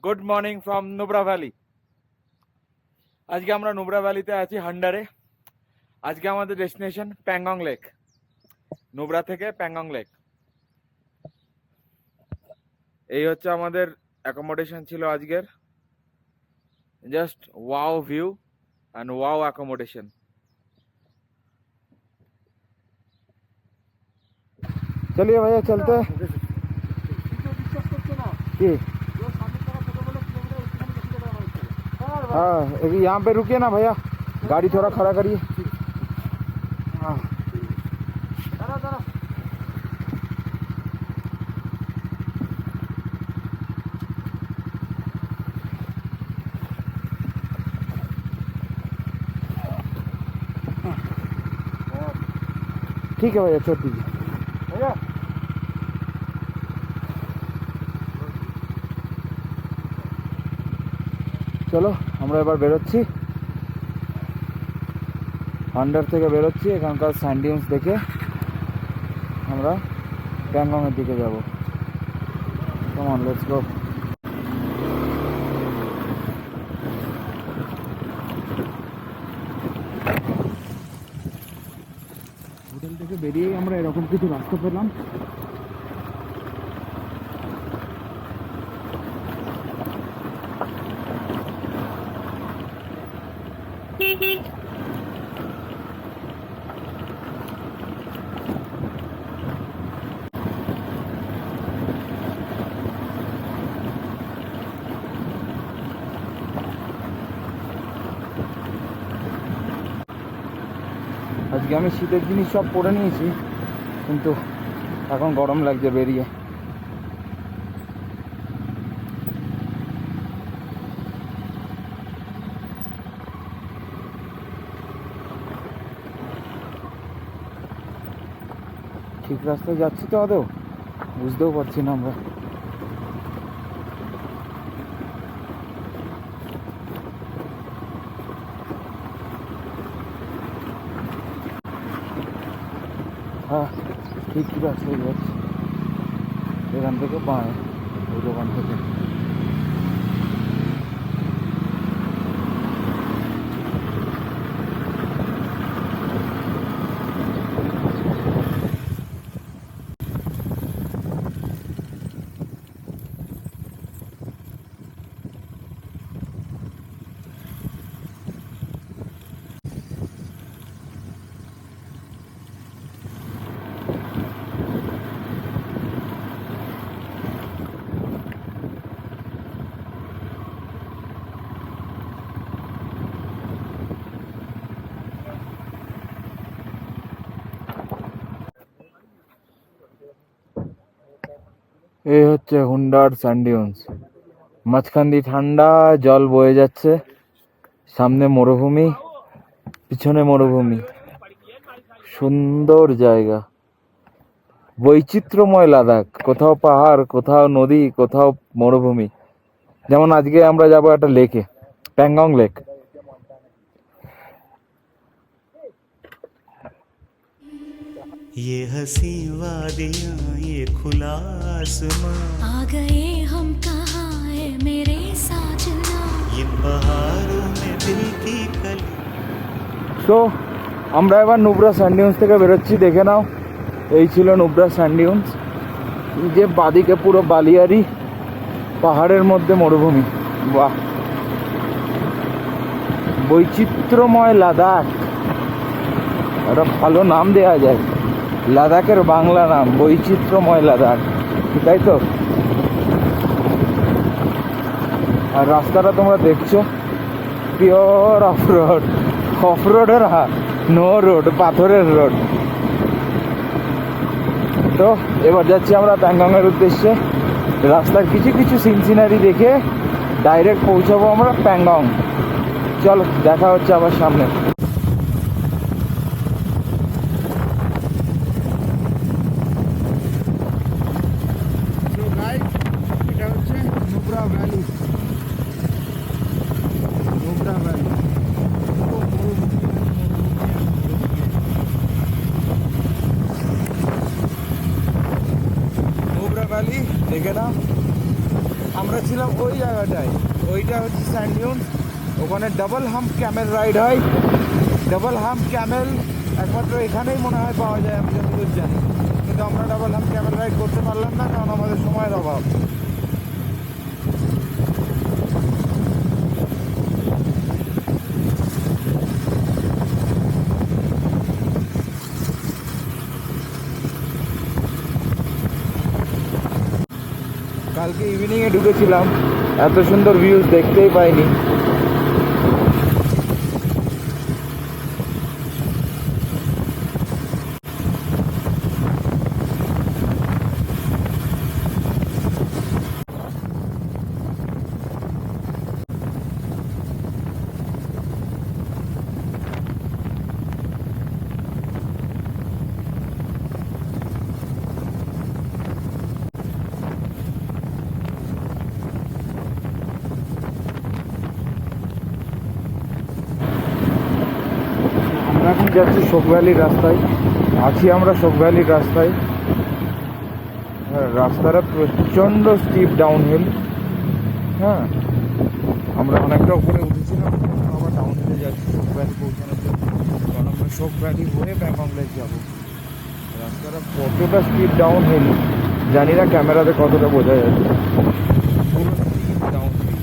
Good morning from Nubra valley. আজকে আমরা নুব্রা ভ্যালিতে আছি হান্ডারে। আজকে আমাদের ডেস্টিনেশন প্যাংগং লেক। নুব্রা থেকে প্যাংগং লেক। এই হচ্ছে আমাদের অ্যাকোমোডেশন ছিল আজকের। Just wow view and wow accommodation. चलिए भैया चलते हैं। हाँ यहाँ पे रुकिए ना भैया, गाड़ी थोड़ा खड़ा करिए। हाँ ठीक है भैया, छोड़ दीजिए भैया। চলো আমরা এবার বেরোচ্ছি, হান্ডার থেকে বেরোচ্ছি। এখানকার স্যান্ডিউন্স দেখে আমরা প্যাংগংয়ের দিকে যাব। Come on, let's go. Hotel থেকে বেরিয়েই আমরা এরকম কিছু রাস্তা পেলাম। আজকে আমি শীতের জিনিস সব পরে নিয়েছি, কিন্তু এখন গরম লাগছে বেরিয়ে। ঠিক রাস্তায় যাচ্ছি তো আদৌ বুঝতেও পারছি না আমরা। হ্যাঁ ঠিক রাস্তায় যাচ্ছি, এখান থেকে বাঁয়ে ওই দোকান থেকে। এই হচ্ছে হুন্ডার স্যান্ডিউন্স। মাঝখান দিয়ে ঠান্ডা জল বয়ে যাচ্ছে, সামনে মরুভূমি, পিছনে মরুভূমি। সুন্দর জায়গা, বৈচিত্র্যময় লাদাখ। কোথাও পাহাড়, কোথাও নদী, কোথাও মরুভূমি। যেমন আজকে আমরা যাব একটা লেকে, প্যাংগং লেক। ये हंसी वादियाँ ये खुला आसमां, आ गए हम कहाँ है मेरे साजना, इन बहारों में दिल की कली। সো আমরা এবার নুব্রা স্যান্ডিউন্স থেকে বেরোচ্ছি। দেখে নাও, এই ছিল নুব্রা স্যান্ডিউন্স। যে বাদিকে পুরো বালিয়ারি, পাহাড়ের মধ্যে মরুভূমি। বাহ, বৈচিত্র্যময় লাদাখ। একটা ভালো নাম দেওয়া যায়, লাদাখের বাংলা নাম বৈচিত্র্যময় লাদাখ, তাই তো? আর রাস্তাটা তোমরা দেখছো, পিওর অফরোড। অফরোডের নো রোড, পাথরের রোড। তো এবার যাচ্ছি আমরা প্যাংগংয়ের উদ্দেশ্যে। রাস্তার কিছু কিছু সিন সিনারি দেখে ডাইরেক্ট পৌঁছাবো আমরা প্যাংগং। চলো দেখা হচ্ছে আবার সামনে। এটা হচ্ছে Nubra valley. Nubra valley Nubra valley দেখে নাও। আমরা ছিলাম ওই জায়গাটায়, ওইটা হচ্ছে স্যান্ড ডিউন। ওখানে ডাবল হাম্প ক্যামেল রাইড হয়। ডাবল হাম্প ক্যামেল একমাত্র এখানেই মনে হয় পাওয়া যায়, আমি যতদূর জানি। কিন্তু আমরা ডাবল হাম্প ক্যামেল রাইড করতে পারলাম না, কারণ আমাদের সময়ের অভাব। কালকে ইভিনিংয়ে ঢুকেছিলাম, এত সুন্দর ভিউজ দেখতেই পাইনি। আমরা এখন যাচ্ছি শোক ভ্যালির রাস্তায়। আমরা শোক ভ্যালির রাস্তায়। হ্যাঁ, রাস্তাটা প্রচণ্ড স্টিপ ডাউনহিল। হ্যাঁ, আমরা অনেকটা উপরে উঠেছিলাম, আবার ডাউনহিলে যাচ্ছি শোক ভ্যালি পৌঁছানোর জন্য, কারণ আমরা শোক ভ্যালি হয়ে প্যাংগং লেক যাবো। রাস্তাটা কতটা স্টিপ ডাউনহিল জানি না ক্যামেরাতে কতটা বোঝা যাচ্ছে। পুরো স্টিপ ডাউনহিল।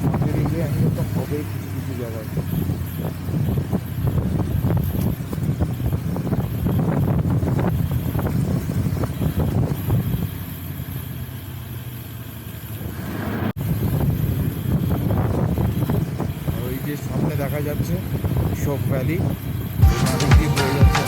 আমাদের এরিয়া তো হবেই কিছু কিছু জায়গায়। ওই যে সামনে দেখা যাচ্ছে শোক ভ্যালি, ওদিক দিয়ে বয়ে যাচ্ছে।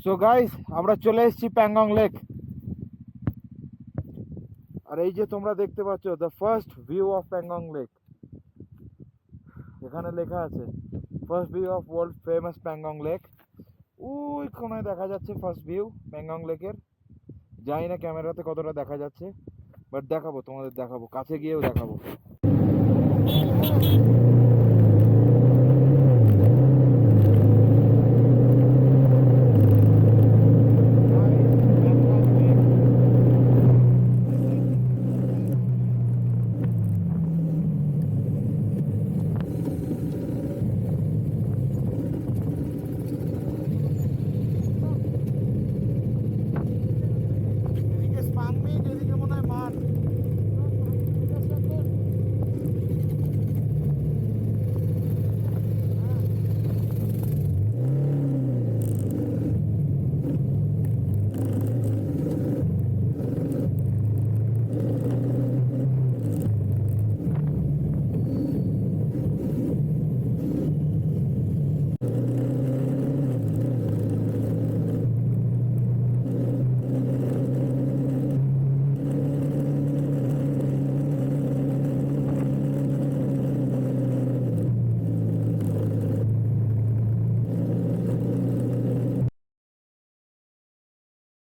সো গাইস আমরা চলে এসেছি প্যাংগং লেক। আর এই যে তোমরা দেখতে পাচ্ছ the first view of Pangong lake, এখানে লেখা আছে first view of world famous Pangong lake. ওই কোনায় দেখা যাচ্ছে ফার্স্ট ভিউ প্যাংগং লেকের। জানি না ক্যামেরাতে কতটা দেখা যাচ্ছে, বাট দেখাবো, তোমাদের দেখাবো, কাছে গিয়েও দেখাবো।